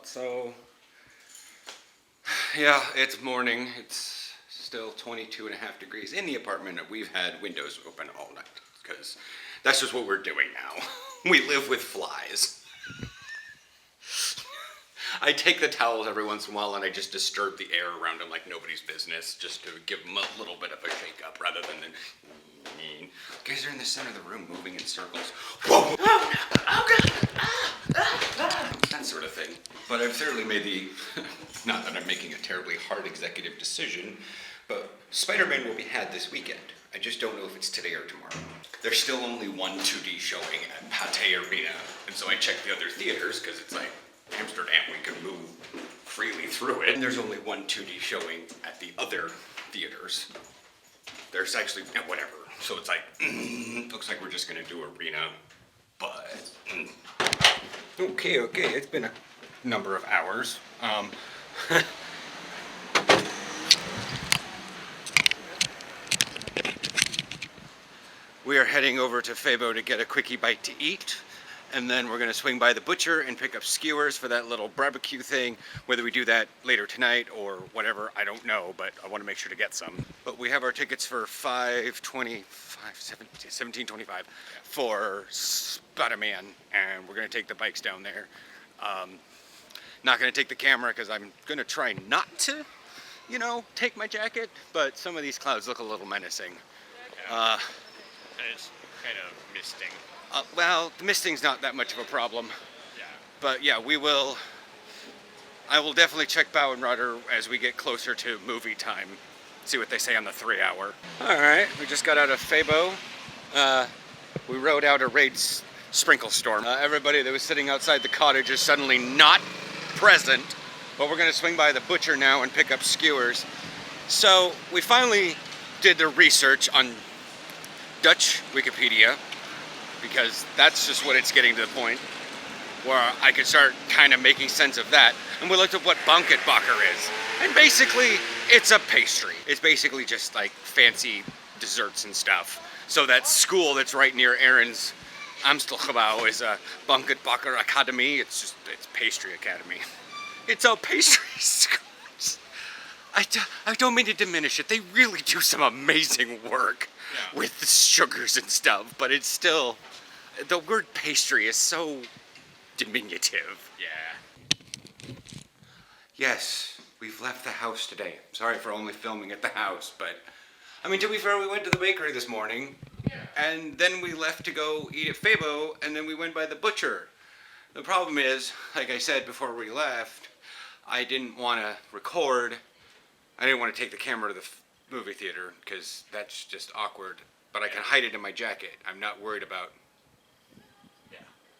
So, yeah, it's morning. It's still 22.5 degrees in the apartment. We've had windows open all night because that's just what we're doing now. We live with flies. I take the towels every once in a while and I just disturb the air around them like nobody's business just to give them a little bit of a shake up rather than guys are in the center of the room moving in circles. Whoa! Oh, God! That sort of thing. But I've thoroughly made the, not that I'm making a terribly hard executive decision, but Spiderman will be had this weekend. I just don't know if it's today or tomorrow. There's still only one 2D showing at Pate Arena, and so I checked the other theaters because it's like Amsterdam, we can move freely through it. And there's only one 2D showing at the other theaters. There's actually, whatever. So it's like, looks like we're just gonna do Arena, but okay, it's been a number of hours. We are heading over to Fabo to get a quickie bite to eat, and then we're gonna swing by the butcher and pick up skewers for that little barbecue thing. Whether we do that later tonight or whatever, I don't know, but I want to make sure to get some. But we have our tickets for 17:25 for Spiderman, and we're gonna take the bikes down there. Not gonna take the camera because I'm gonna try not to, take my jacket, but some of these clouds look a little menacing. And it's kind of misting. Well, the misting's not that much of a problem. Yeah. But yeah, I will definitely check Bow and Rudder as we get closer to movie time. See what they say on the 3-hour. Alright, we just got out of Fabo. We rode out a raid sprinkle storm. Everybody that was sitting outside the cottage is suddenly not present. But we're gonna swing by the butcher now and pick up skewers. So we finally did the research on Dutch Wikipedia, because that's just what it's getting to the point where I could start kind of making sense of that. And we looked at what banketbakker is. And basically, it's a pastry. It's basically just like fancy desserts and stuff. So that school that's right near Aaron's Amstelgebouw is a banketbakker academy. It's pastry academy. It's a pastry school. I don't mean to diminish it. They really do some amazing work with the sugars and stuff, but it's still, the word pastry is so diminutive. Yeah. Yes, we've left the house today. Sorry for only filming at the house, but I mean, to be fair, we went to the bakery this morning, and then we left to go eat at Fabo, and then we went by the butcher. The problem is, like I said before we left, I didn't want to record. I didn't want to take the camera to the movie theater because that's just awkward. But I can hide it in my jacket. I'm not worried about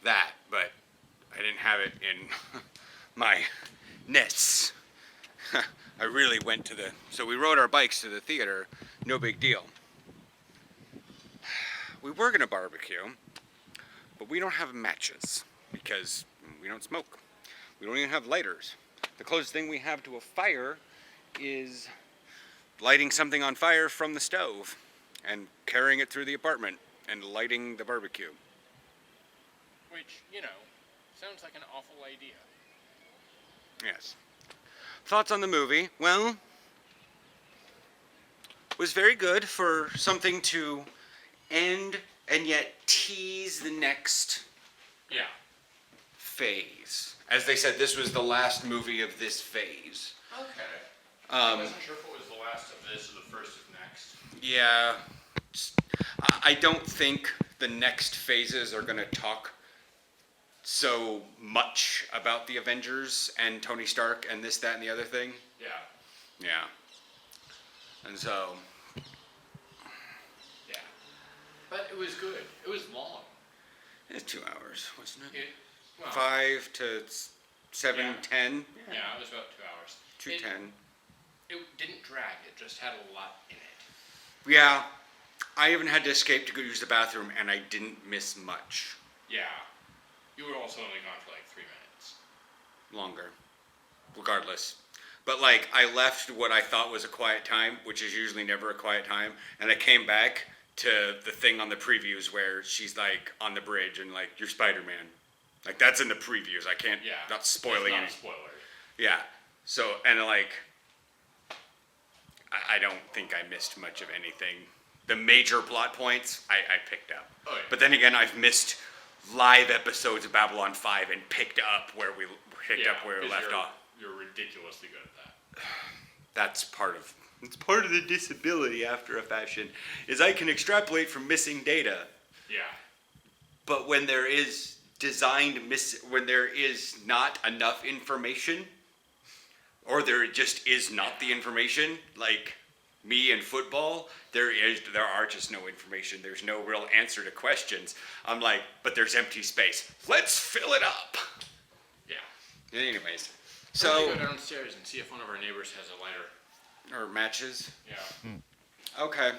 that, but I didn't have it in my nets. I really went to so we rode our bikes to the theater, no big deal. We were gonna barbecue, but we don't have matches because we don't smoke. We don't even have lighters. The closest thing we have to a fire is lighting something on fire from the stove and carrying it through the apartment and lighting the barbecue. Which, sounds like an awful idea. Yes. Thoughts on the movie? Well, was very good for something to end and yet tease the next phase. As they said, this was the last movie of this phase. Okay. I wasn't sure if it was the last of this or the first of next. Yeah. I don't think the next phases are going to talk so much about the Avengers and Tony Stark and this, that, and the other thing. Yeah. And so. Yeah. But it was good. It was long. It's 2 hours, wasn't it? 5 to 7:10. Yeah, it was about 2 hours. 2:10. It didn't drag. It just had a lot in it. Yeah. I even had to escape to go use the bathroom, and I didn't miss much. Yeah. You were also only gone for like 3 minutes. Longer. Regardless. But I left what I thought was a quiet time, which is usually never a quiet time, and I came back to the thing on the previews where she's on the bridge and you're Spider-Man. Like, that's in the previews. I can't, Yeah. not spoiling it's not any. a spoiler. Yeah. So, and like, I don't think I missed much of anything. The major plot points, I picked up. Oh, yeah. But then again, I've missed live episodes of Babylon 5 and picked up where we left off. You're ridiculously good at that. That's part of the disability after a fashion, is I can extrapolate from missing data. Yeah. But when there is when there is not enough information, or there just is not the information, like me in football, there are just no information. There's no real answer to questions. I'm like, but there's empty space. Let's fill it up. Yeah. Anyways, So go downstairs and see if one of our neighbors has a lighter. or matches. Yeah. Okay.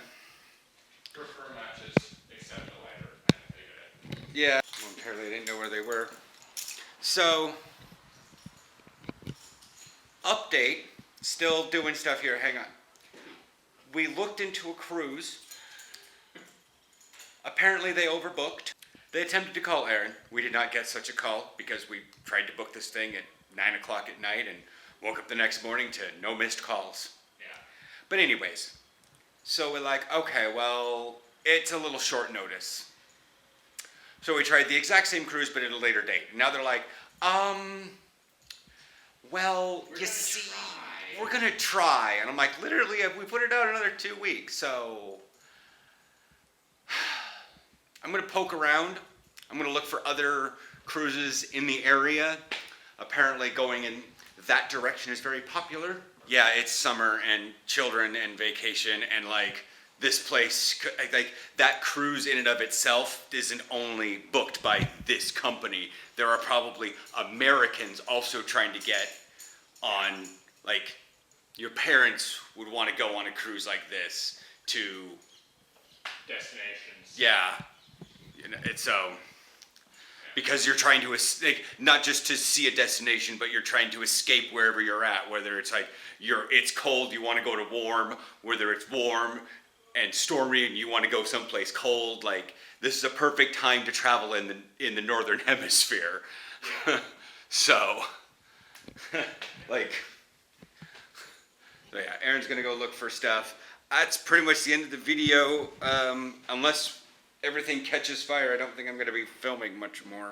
Prefer matches, except a lighter. I figured it. Yeah. Well, apparently I didn't know where they were. So, update. Still doing stuff here. Hang on. We looked into a cruise. Apparently they overbooked. They attempted to call Aaron. We did not get such a call because we tried to book this thing at 9 o'clock at night and woke up the next morning to no missed calls. Yeah. But anyways, so we're like, okay, well, it's a little short notice. So we tried the exact same cruise, but at a later date. Now they're like, well, you see, we're gonna try. And I'm like, literally, we put it out another 2 weeks, so I'm gonna poke around. I'm gonna look for other cruises in the area. Apparently going in that direction is very popular. Yeah, it's summer and children and vacation, and like this place, like that cruise in and of itself isn't only booked by this company. There are probably Americans also trying to get on, like, your parents would want to go on a cruise like this to Destinations. yeah, you know, it's because you're trying to like, not just to see a destination, but you're trying to escape wherever you're at. Whether it's like it's cold, you want to go to warm. Whether it's warm and stormy, and you want to go someplace cold. Like, this is a perfect time to travel in the northern hemisphere. So, like, so yeah, Aaron's gonna go look for stuff. That's pretty much the end of the video. Unless everything catches fire, I don't think I'm going to be filming much more.